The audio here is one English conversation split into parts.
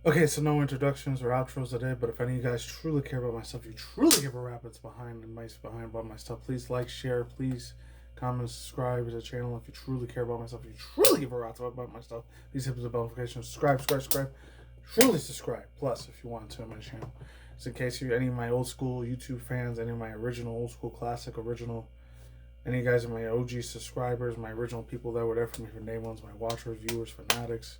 Okay, so no introductions or outros today, but if any of you guys truly care about my stuff, you truly give a rap it's behind and mice behind about my stuff, please like, share, please comment, subscribe to the channel. If you truly care about my stuff, you truly give a rap about my stuff, please hit the bell notification, subscribe, truly subscribe. Plus, if you want to, my channel. Just in case you any of my old school YouTube fans, any of my original old school classic original, any of you guys are my OG subscribers, my original people that were there for me from day ones, my watchers, viewers, fanatics,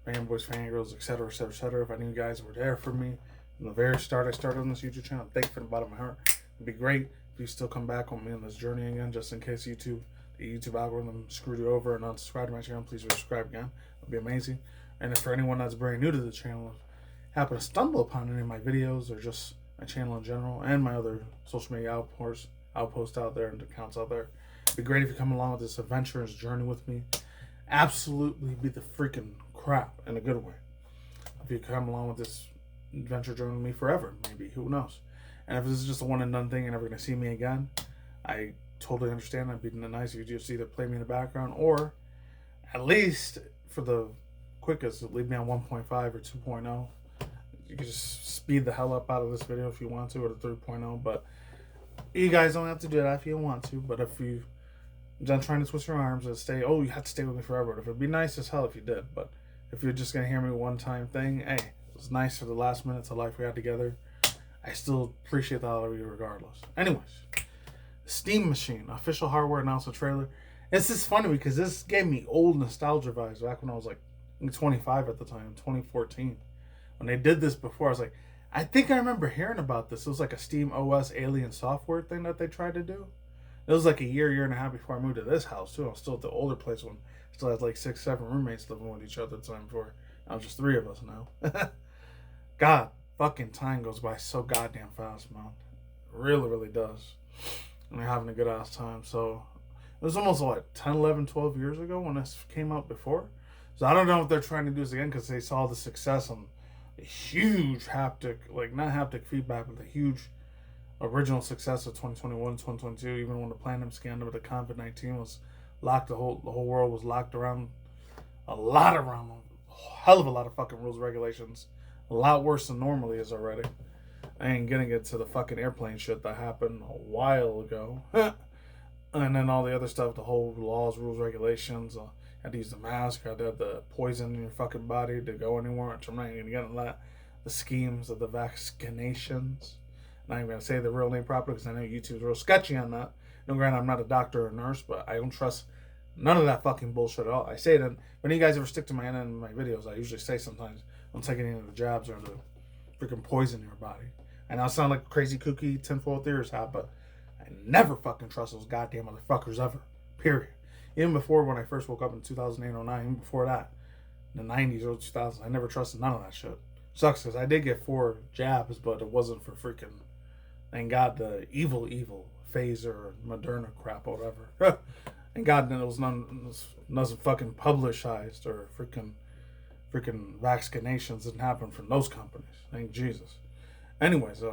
fanboys, fangirls, etc., etc., etc. If any of you guys were there for me from the very start I started on this YouTube channel, thank you from the bottom of my heart. It'd be great if you still come back on me on this journey again, just in case the YouTube algorithm screwed you over and unsubscribed to my channel. Please subscribe again. It'd be amazing. And if for anyone that's brand new to the channel, happen to stumble upon any of my videos or just my channel in general and my other social media outposts out there and accounts out there, it'd be great if you come along with this adventurous journey with me. Absolutely be the freaking crap in a good way. If you come along with this adventure journey with me forever, maybe, who knows. And if this is just a one and done thing, you're never going to see me again, I totally understand. I'd be nice if you just either play me in the background or at least for the quickest, leave me on 1.5 or 2.0. You can just speed the hell up out of this video if you want to, or the 3.0, but you guys don't have to do that if you want to. But if you done trying to twist your arms and stay, oh, you have to stay with me forever. If it'd be nice as hell if you did, but if you're just gonna hear me one time thing, hey, it was nice for the last minutes of life we had together. I still appreciate the hell out of you regardless. Anyways, Steam Machine Official Hardware announced a trailer. It's just funny because this gave me old nostalgia vibes back when I was like 25 at the time, 2014. When they did this before, I was like, I think I remember hearing about this. It was like a Steam OS alien software thing that they tried to do. It was like a year and a half before I moved to this house too. I was still at the older place when I still had like 6, 7 roommates living with each other at the time before. Now just 3 of us now. God, fucking time goes by so goddamn fast, man. It really, really does. And we're having a good ass time. So it was almost like 10, 11, 12 years ago when this came out before. So I don't know if they're trying to do this again because they saw the success on a huge haptic, like not haptic feedback, but the huge original success of 2021, 2022, even when the Platinum scandal with the COVID-19 was locked, the whole world was locked around a hell of a lot of fucking rules, regulations, a lot worse than normally is already. I ain't getting it to the fucking airplane shit that happened a while ago. And then all the other stuff, the whole laws, rules, regulations, had to use the mask, had to have the poison in your fucking body to go anywhere, which I'm not even gonna get into that. The schemes of the vaccinations. Not even going to say the real name properly because I know YouTube's real sketchy on that. No, granted, I'm not a doctor or a nurse, but I don't trust none of that fucking bullshit at all. I say that when you guys ever stick to my end in my videos, I usually say sometimes don't take any of the jabs or the freaking poison in your body. And I sound like crazy kooky tinfoil theorist hat, but I never fucking trust those goddamn motherfuckers ever. Period. Even before when I first woke up in 2008, 09, even before that, in the 90s, early 2000s, I never trusted none of that shit. Sucks because I did get 4 jabs, but it wasn't for freaking, thank God, the evil Pfizer or Moderna crap or whatever. And God, it was nothing fucking publicized or freaking vaccinations didn't happen from those companies. Thank Jesus. Anyways,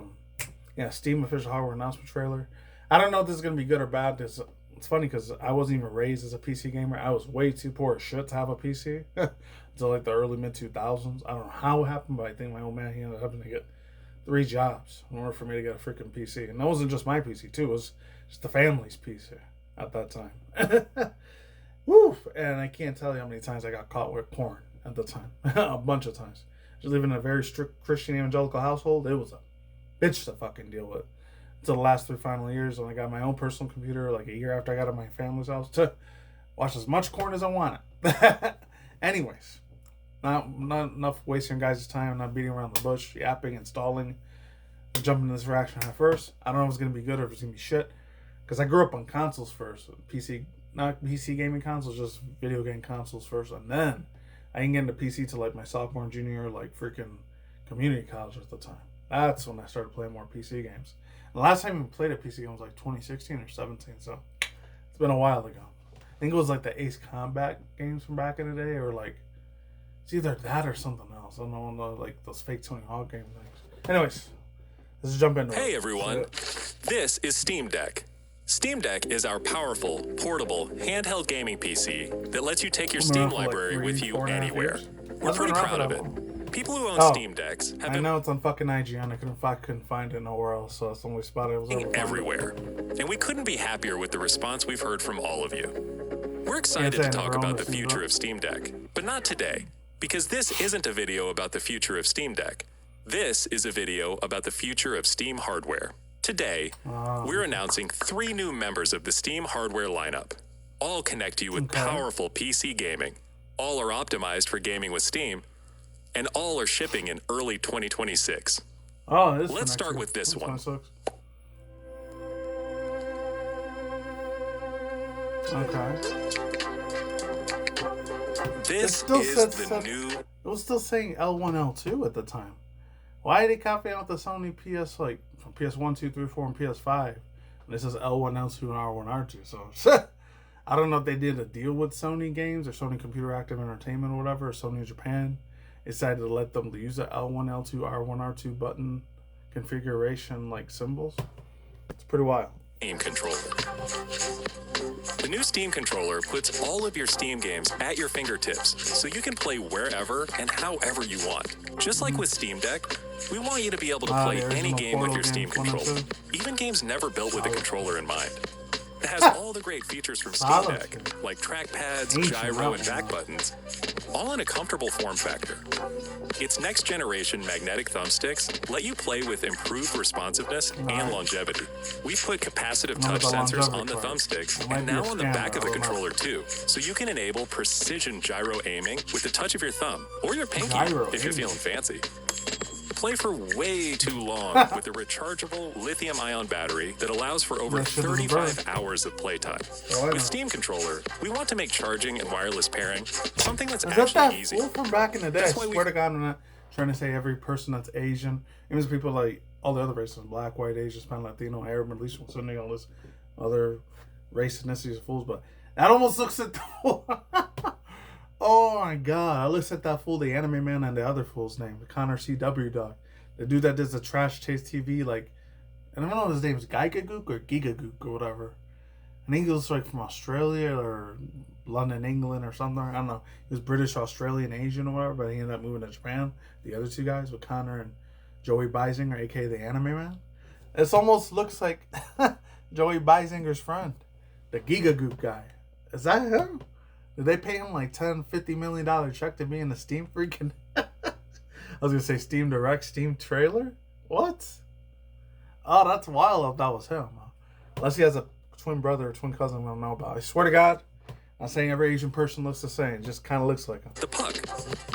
yeah, Steam Official Hardware announcement trailer. I don't know if this is gonna be good or bad. It's funny because I wasn't even raised as a PC gamer. I was way too poor as shit to have a PC until like the early mid 2000s. I don't know how it happened, but I think my old man, he ended up having to get 3 jobs in order for me to get a freaking PC. And that wasn't just my PC too, it was just the family's PC at that time. Woo! And I can't tell you how many times I got caught with porn at the time. A bunch of times. Just living in a very strict Christian evangelical household, it was a bitch to fucking deal with. Until the last 3 final years when I got my own personal computer, like a year after I got out of my family's house, to watch as much porn as I wanted. Anyways. Not enough wasting guys' time, not beating around the bush, yapping, installing, jumping in this reaction at first. I don't know if it's going to be good or if it's going to be shit. Because I grew up on consoles first. Not PC gaming consoles, just video game consoles first. And then I didn't get into PC till like my sophomore and junior year, like freaking community college at the time. That's when I started playing more PC games. And the last time I played a PC game was like 2016 or 17, so it's been a while ago. I think it was like the Ace Combat games from back in the day, or like, it's either that or something else. I don't know, like those fake Tony Hawk game things. Anyways, let's jump into it. Hey everyone, this is Steam Deck. Steam Deck is our powerful, portable, handheld gaming PC that lets you take your Steam library with you anywhere. We're pretty proud of it. People who own Oh, Steam Decks have I been know it's on fucking IGN. I couldn't find it nowhere else, so that's the only spot I was able to find everywhere. And we couldn't be happier with the response we've heard from all of you. We're excited Can't say to I talk never about owned the a Steam future Deck. of Steam Deck, but not today, because this isn't a video about the future of Steam Deck. This is a video about the future of Steam hardware. Today, we're announcing 3 new members of the Steam hardware lineup. All connect you with powerful PC gaming. All are optimized for gaming with Steam, and all are shipping in early 2026. Oh, it is. Let's start with this one. 26. Okay. This still is said the sub- new It was still saying L1, L2 at the time. Why are they copying out the Sony PS, like, from PS1, 2, 3, 4, and PS5? And this is L1, L2, and R1, R2. So, I don't know if they did a deal with Sony Games or Sony Computer Active Entertainment or whatever, or Sony Japan decided to let them use the L1, L2, R1, R2 button configuration, like, symbols. It's pretty wild. Steam controller. The new Steam controller puts all of your Steam games at your fingertips, so you can play wherever and however you want. Just like with Steam Deck, we want you to be able to play any game with your Steam controller, even games never built with a controller in mind. It has all the great features from Steam Deck, like trackpads, gyro, and back buttons, all in a comfortable form factor. Its next-generation magnetic thumbsticks let you play with improved responsiveness and longevity. We've put capacitive touch sensors on the thumbsticks and now on the back of the controller too, so you can enable precision gyro aiming with the touch of your thumb or your pinky if you're feeling fancy. Play for way too long with a rechargeable lithium-ion battery that allows for over 35 hours of playtime. With Steam Controller, we want to make charging and wireless pairing something that's actually easy. Fool from back in the day? I swear to God, I'm not trying to say every person that's Asian. Even people like all the other races, black, white, Asian, Hispanic, Latino, Arab, Middle Eastern, Sunni, all this other race ethnicities of fools, but that almost looks at the Oh my God! I looked at that fool, the anime man, and the other fool's name, the Connor CW dog. The dude that does the Trash Taste TV, like, and I don't know if his name is Gigagook or Gigagook or whatever. I think he was like from Australia or London, England or something. I don't know. He was British, Australian, Asian or whatever, but he ended up moving to Japan. The other 2 guys with Connor and Joey Beisinger, aka the anime man. It almost looks like Joey Beisinger's friend, the Gigagook guy. Is that him? Did they pay him like $50 million check to be in the Steam freaking... I was going to say Steam Direct, Steam trailer? What? Oh, that's wild if that was him. Unless he has a twin brother or twin cousin we don't know about. I swear to God, I'm not saying every Asian person looks the same. It just kind of looks like him. The Puck.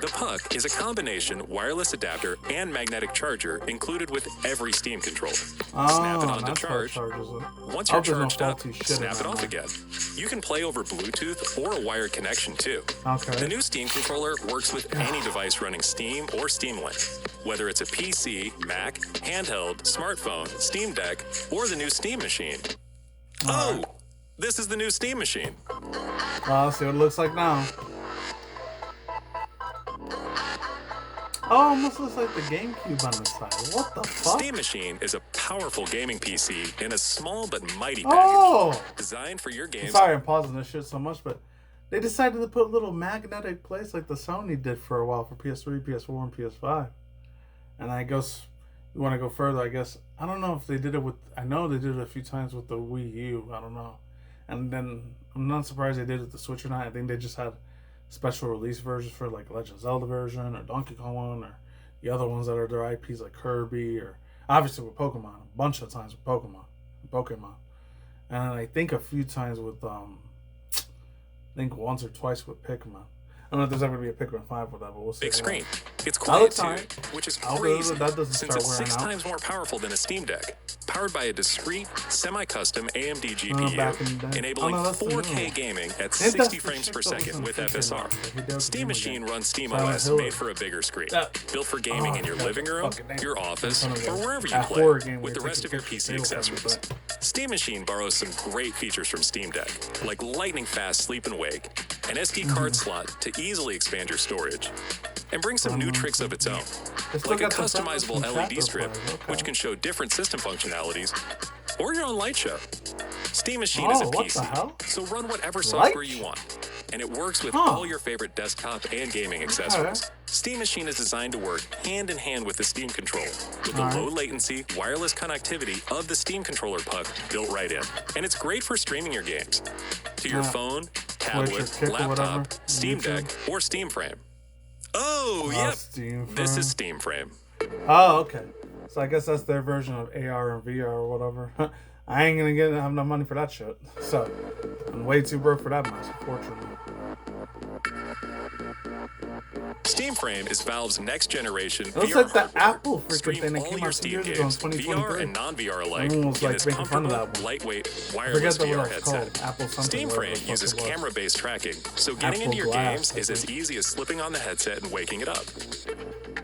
The Puck is a combination wireless adapter and magnetic charger included with every Steam controller. Snap it on to charge. Once you're charged up, snap it off again. You can play over Bluetooth or a wired connection too. Okay. The new Steam controller works with any device running Steam or Steam Link. Whether it's a PC, Mac, handheld, smartphone, Steam Deck, or the new Steam Machine. Oh! This is the new Steam Machine. Well, let's see what it looks like now. Oh, almost looks like the GameCube on the side. What the fuck? Steam Machine is a powerful gaming PC in a small but mighty package. Oh! Designed for your games. Sorry, I'm pausing this shit so much, but they decided to put a little magnetic place like the Sony did for a while for PS3, PS4, and PS5. And I guess we want to go further. I guess I don't know if they did it with. I know they did it a few times with the Wii U. I don't know. And then I'm not surprised they did it with the Switch or not. I think they just had special release versions for like Legend of Zelda version or Donkey Kong one or the other ones that are their IPs like Kirby or obviously with Pokemon. A bunch of times with Pokemon. And I think a few times with I think once or twice with Pikmin. I don't know if there's ever going to be a Pikmin 5 with that, but we'll see. Big screen. It's quiet too, which is crazy that doesn't since start it's 6 wearing out. times more powerful than a Steam Deck. Powered by a discrete, semi-custom AMD GPU, enabling 4K gaming at 60 frames per second with FSR. Steam Machine runs SteamOS made for a bigger screen. Built for gaming in your living room, your office, or wherever you play, with the rest of your PC accessories. Steam Machine borrows some great features from Steam Deck, like lightning-fast sleep and wake, an SD card slot to easily expand your storage, and bring some new tricks of its own, like a customizable LED strip, which can show different system functionalities, or your own light show. Steam Machine is a PC, so run whatever software you want, and it works with all your favorite desktop and gaming accessories. Steam Machine is designed to work hand in hand with the Steam controller, with the low latency, wireless connectivity of the Steam controller puck built right in. And it's great for streaming your games to your phone, tablet, laptop, Steam Deck, or Steam Frame. Oh, yep. This is Steam Frame. Oh, okay. So I guess that's their version of AR and VR or whatever. I ain't gonna have no money for that shit. So I'm way too broke for that mess, unfortunately. Steam Frame is Valve's next generation it looks VR like the hardware. Apple freaking Stream thing that all came your out 2 Steam years ago in games, 2023. VR and non-VR alike, Everyone was in like this making fun of comfortable, that one. lightweight, I wireless forget VR what it's headset. called. Apple something. Steam Frame uses camera-based tracking, so getting into your games is as easy as slipping on the headset and waking it up.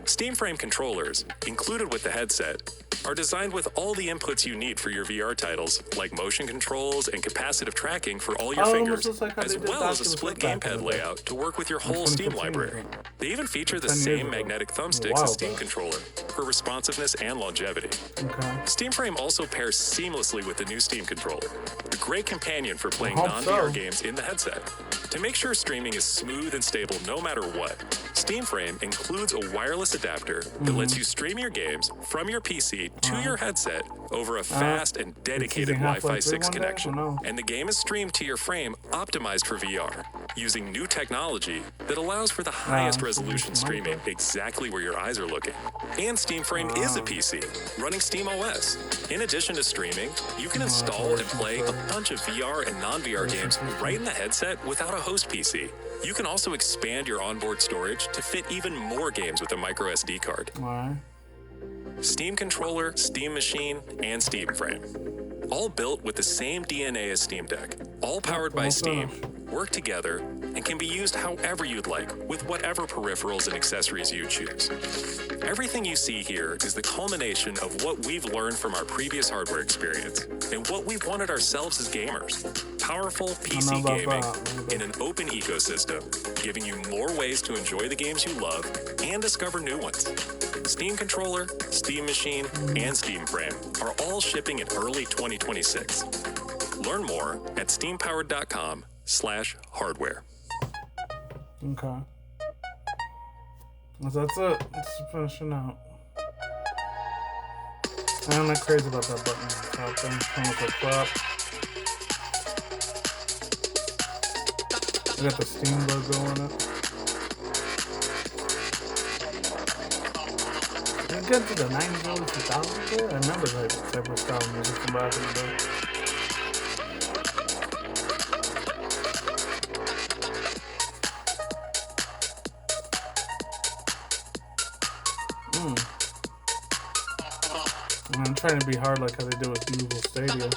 Steam Frame controllers, included with the headset, are designed with all the inputs you need for your VR titles, like motion controls and capacitive tracking for all your fingers, as well as a split gamepad layout to work with your whole Steam library. They even feature the same magnetic thumbsticks as Steam controller for responsiveness and longevity. Steam Frame also pairs seamlessly with the new Steam controller, a great companion for playing non-VR games in the headset. To make sure streaming is smooth and stable no matter what, Steam Frame includes a wireless adapter that lets you stream your games from your PC to your headset over a fast and dedicated Wi-Fi 6 connection. And the game is streamed to your frame optimized for VR, using new technology that allows for the highest resolution streaming exactly where your eyes are looking. And Steam Frame is a PC, running Steam OS. In addition to streaming, you can install and play a bunch of VR and non-VR games right in the headset without a host PC. You can also expand your onboard storage to fit even more games with a micro SD card. Steam controller, Steam Machine, and Steam Frame. All built with the same DNA as Steam Deck, all powered by Steam, work together, and can be used however you'd like with whatever peripherals and accessories you choose. Everything you see here is the culmination of what we've learned from our previous hardware experience and what we've wanted ourselves as gamers. Powerful PC gaming in an open ecosystem, giving you more ways to enjoy the games you love and discover new ones. Steam controller, Steam Machine, and Steam Frame are all shipping in early 2026. Learn more at steampowered.com/hardware. Okay. So that's it. Let's finish it out. I'm not crazy about that button on the top thing. It's almost like crap. I got the Steam logo on it. Did it get to the 90s, early 2000s there? I remember like type of style music from back in the day. I'm trying to be hard like how they do with Google Stadia.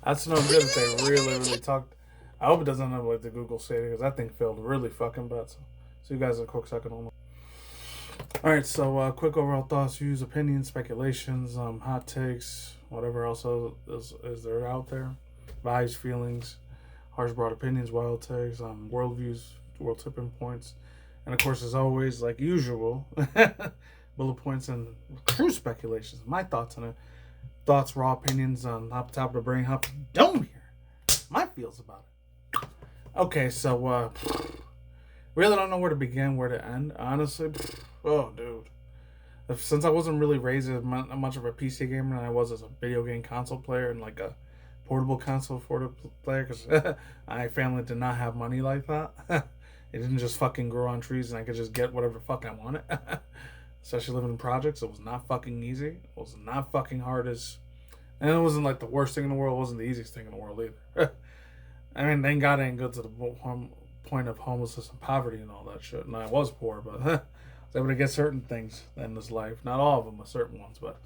That's no good if they really talked. I hope it doesn't end up like the Google Stadia because that thing failed really fucking bad. So see you guys in a quick second on. Alright, so quick overall thoughts, views, opinions, speculations, hot takes, whatever else is there out there. Vibes, feelings, harsh broad opinions, wild takes, world views, world tipping points. And of course, as always, like usual, bullet points and true speculations. My thoughts on it. Thoughts, raw opinions on top of the brain, hop dome here. My feels about it. Okay, so really don't know where to begin, where to end. Honestly, oh dude. Since I wasn't really raised as much of a PC gamer than I was as a video game console player and like a portable console player, because my family did not have money like that. It didn't just fucking grow on trees and I could just get whatever fuck I wanted. Especially living in projects, it was not fucking easy. It was not fucking hard as... And it wasn't like the worst thing in the world. It wasn't the easiest thing in the world either. I mean, thank God I didn't go to the point of homelessness and poverty and all that shit. And I was poor, but I was able to get certain things in this life. Not all of them, but certain ones. But,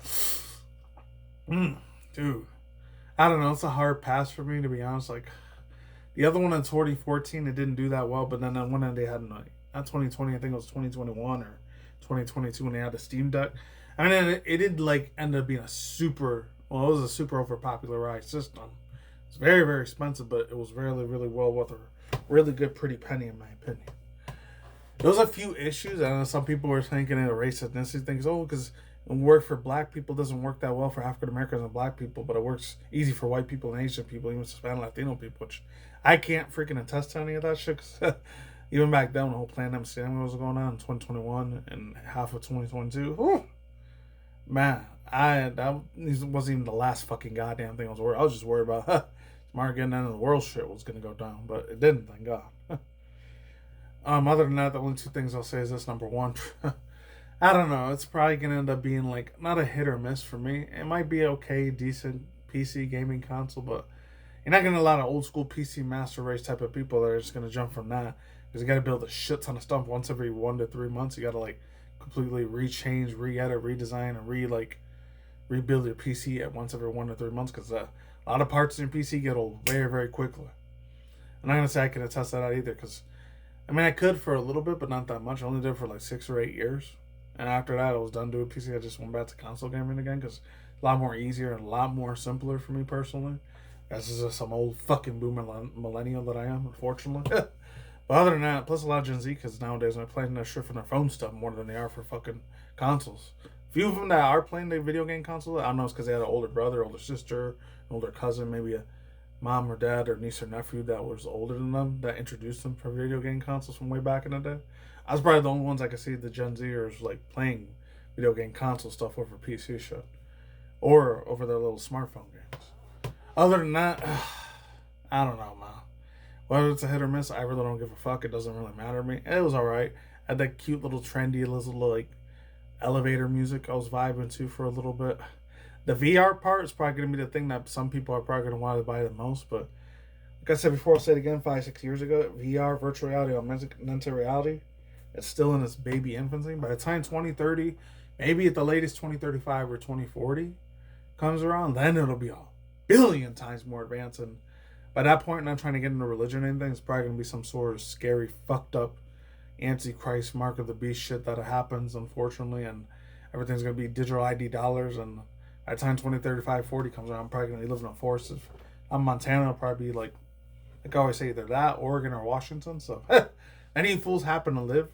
dude, I don't know. It's a hard pass for me, to be honest. Like, the other one in 2014, it didn't do that well. But then one end they had, not 2020, I think it was 2021 or 2022 when they had the Steam Deck. I mean, it did like end up being it was a super overpopularized system. It's very, very expensive, but it was really, really well worth a really good, pretty penny, in my opinion. There was a few issues. I know some people were thinking it a race ethnicity things. Oh, because it work for black people doesn't work that well for African Americans and black people, but it works easy for white people and Asian people, even Hispanic, Latino people, which I can't freaking attest to any of that shit. Cause Even back then, when the whole Planet Sailing was going on in 2021 and half of 2022, whew, man, that wasn't even the last fucking goddamn thing I was worried. I was just worried about tomorrow getting into the world shit was gonna go down, but it didn't, thank God. Other than that, the only two things I'll say is this: number one, I don't know, it's probably gonna end up being like not a hit or miss for me. It might be okay, decent PC gaming console, but you're not getting a lot of old school PC master race type of people that are just gonna jump from that, because you got to build a shit ton of stuff once every 1 to 3 months. You got to like completely rechange, re-edit, redesign, and rebuild your PC at once every 1 to 3 months, because a lot of parts in your PC get old very, very quickly. I'm not gonna say I can attest to that either, because I mean I could for a little bit, but not that much. I only did it for like 6 or 8 years, and after that I was done doing PC. I just went back to console gaming again, because a lot more easier and a lot more simpler for me personally. This is just some old fucking boomer millennial that I am, unfortunately. But other than that, plus a lot of Gen Z kids nowadays are playing that shit from their phone stuff more than they are for fucking consoles. Few of them that are playing the video game console, I don't know, it's because they had an older brother, older sister, an older cousin, maybe a mom or dad or niece or nephew that was older than them that introduced them for video game consoles from way back in the day. I was probably the only ones I could see the Gen Zers like playing video game console stuff over PC shit or over their little smartphone games. Other than that, I don't know, man. Whether it's a hit or miss, I really don't give a fuck. It doesn't really matter to me. It was alright. I had that cute little trendy little like elevator music I was vibing to for a little bit. The VR part is probably going to be the thing that some people are probably going to want to buy the most. But like I said before, I'll say it again, 5-6 years ago, VR, virtual reality, augmented reality, it's still in its baby infancy. By the time 2030, maybe at the latest 2035 or 2040 comes around, then it'll be a billion times more advanced. And by that point, not trying to get into religion or anything, it's probably going to be some sort of scary, fucked up Antichrist, Mark of the Beast shit that happens, unfortunately, and everything's going to be digital ID dollars. And by the time 2035, 40 comes around, I'm probably going to be living in a forest. If I'm Montana, it'll probably be like I always say, either that, Oregon, or Washington. So, any fools happen to live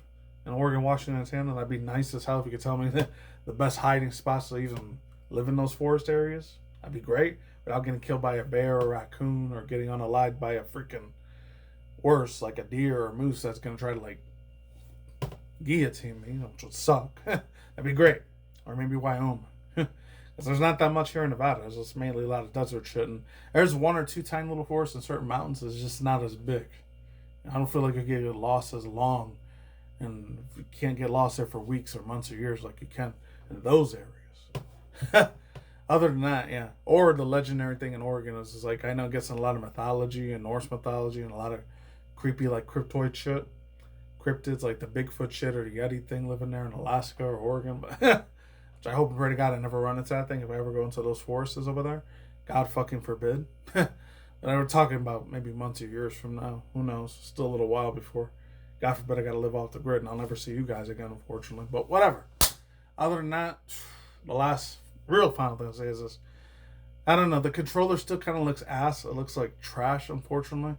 in Oregon, Washington, and Montana, that'd be nice as hell if you could tell me the best hiding spots to even live in those forest areas. That'd be great. Without getting killed by a bear or a raccoon, or getting unalived by a freaking worse, like a deer or a moose that's going to try to like guillotine me, which would suck. That'd be great. Or maybe Wyoming. Because there's not that much here in Nevada. There's just mainly a lot of desert shit. And there's 1 or 2 tiny little forests in certain mountains that's just not as big. I don't feel like you get lost as long. And you can't get lost there for weeks or months or years like you can in those areas. Other than that, yeah. Or the legendary thing in Oregon is like, I know it gets in a lot of mythology and Norse mythology and a lot of creepy like cryptoid shit. Cryptids like the Bigfoot shit or the Yeti thing living there in Alaska or Oregon. But which I hope and pray to God I never run into that thing if I ever go into those forests over there. God fucking forbid. But we're talking about maybe months or years from now. Who knows? Still a little while before. God forbid I gotta live off the grid and I'll never see you guys again, unfortunately. But whatever. Other than that, the last real final thing I'll say is this. I don't know. The controller still kind of looks ass. It looks like trash, unfortunately.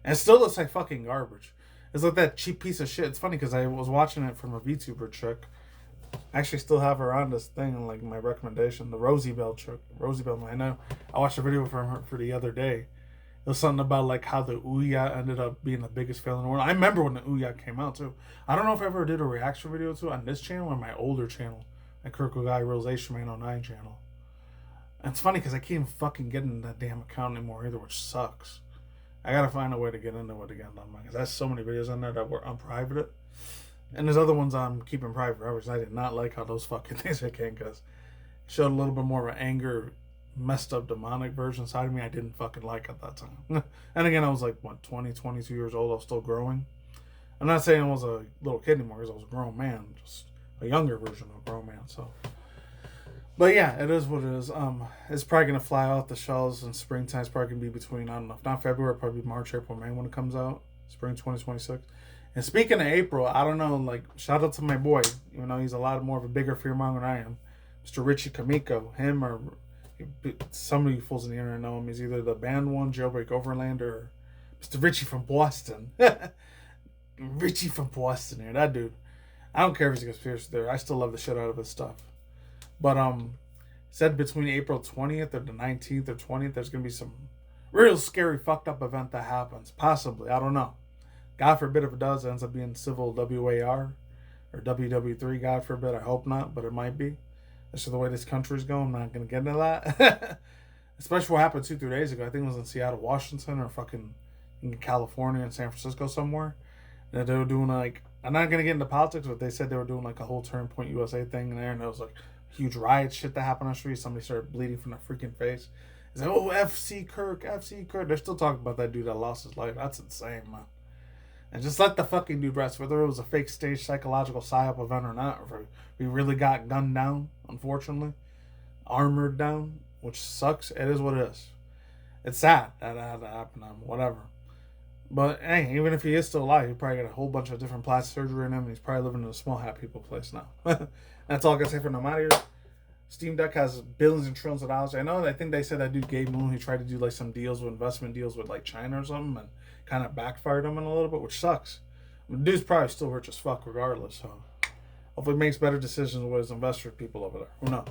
And it still looks like fucking garbage. It's like that cheap piece of shit. It's funny because I was watching it from a VTuber chick. I actually still have her on this thing in like my recommendation. The Rosie Bell chick. Rosie Bell. I know. I watched a video from her for the other day. It was something about like how the Ouya ended up being the biggest fail in the world. I remember when the Ouya came out too. I don't know if I ever did a reaction video to it on this channel or my older channel. My Kirkle Guy Realization Man 09 channel. And it's funny because I can't even fucking get into that damn account anymore either, which sucks. I gotta find a way to get into it again, because there's so many videos on there that were unprivate. And there's other ones I'm keeping private forever, because I did not like how those fucking things became, because it showed a little bit more of an anger, messed up, demonic version side of me I didn't fucking like at that time. And again, I was like, 20, 22 years old, I was still growing. I'm not saying I was a little kid anymore, because I was a grown man, just a younger version of a grown man, so. But yeah, it is what it is. It's probably going to fly off the shelves in springtime. It's probably going to be between, I don't know, if not February, probably March, April, May when it comes out. Spring 2026. And speaking of April, I don't know, like, shout out to my boy, even though he's a lot more of a bigger fearmonger than I am. Mr. Richie Kamiko, him or some of you fools in the internet know him. He's either the band one, Jailbreak Overland, or Mr. Richie from Boston. Richie from Boston here, that dude. I don't care if he's a conspiracy theory. I still love the shit out of his stuff. But said between April 20th or the 19th or 20th, there's going to be some real scary fucked up event that happens. Possibly. I don't know. God forbid if it does, it ends up being civil WAR or WW3. God forbid. I hope not, but it might be. That's just the way this country's going. I'm not going to get into that. Especially what happened 2-3 days ago. I think it was in Seattle, Washington, or fucking in California and San Francisco somewhere. And they were doing like, I'm not going to get into politics, but they said they were doing like a whole Turn Point USA thing in there. And there was like huge riot shit that happened on the street. Somebody started bleeding from their freaking face. It's like, oh, FC Kirk, FC Kirk. They're still talking about that dude that lost his life. That's insane, man. And just let the fucking dude rest, whether it was a fake stage psychological psyop event or not, or if we really got gunned down, unfortunately, armored down, which sucks. It is what it is. It's sad that had to happen to him, whatever. But hey, even if he is still alive, he probably got a whole bunch of different plastic surgery in him, and he's probably living in a small hat people place now. That's all I gotta say for no matter. Steam Deck has billions and trillions of dollars. I think they said that dude Gabe Moon, he tried to do like some deals with investment deals with like China or something, and kind of backfired him in a little bit, which sucks. The dude's probably still rich as fuck regardless, so hopefully he makes better decisions with his investor people over there. Who knows?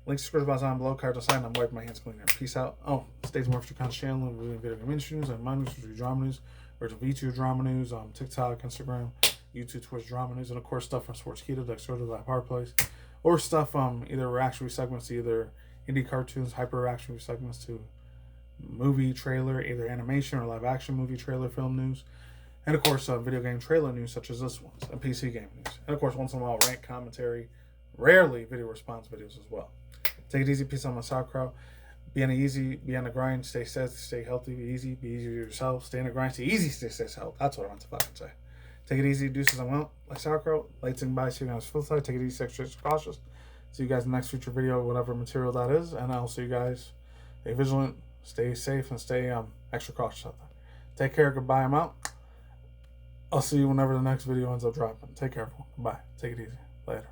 Links to script down below, cards aside, and I'm wiping my hands clean here. Peace out. Oh, stay tuned for content channel, reviewing video game industry news, and my news, review drama news, virtual VTube drama news, TikTok, Instagram, YouTube, Twitch drama news, and of course stuff from Sports Keto, Dexterity, Live Hard Place, or stuff either reaction segments to either indie cartoons, hyper reaction segments to movie trailer, either animation or live action movie trailer film news, and of course video game trailer news such as this one, and PC game news, and of course once in a while rant commentary, rarely video response videos as well. Take it easy, peace on my sauerkraut. Be on the grind, stay safe, stay healthy, be easy to yourself, stay in the grind, stay easy, stay healthy. That's what I want to fucking say. Take it easy, deuces and well, like sauerkraut, lights and by, see you guys full side. Take it easy, extra cautious. See you guys in the next future video, whatever material that is, and I'll see you guys. Stay vigilant, stay safe, and stay extra cautious out there. Take care, goodbye, I'm out. I'll see you whenever the next video ends up dropping. Take care, everyone. Goodbye. Take it easy. Later.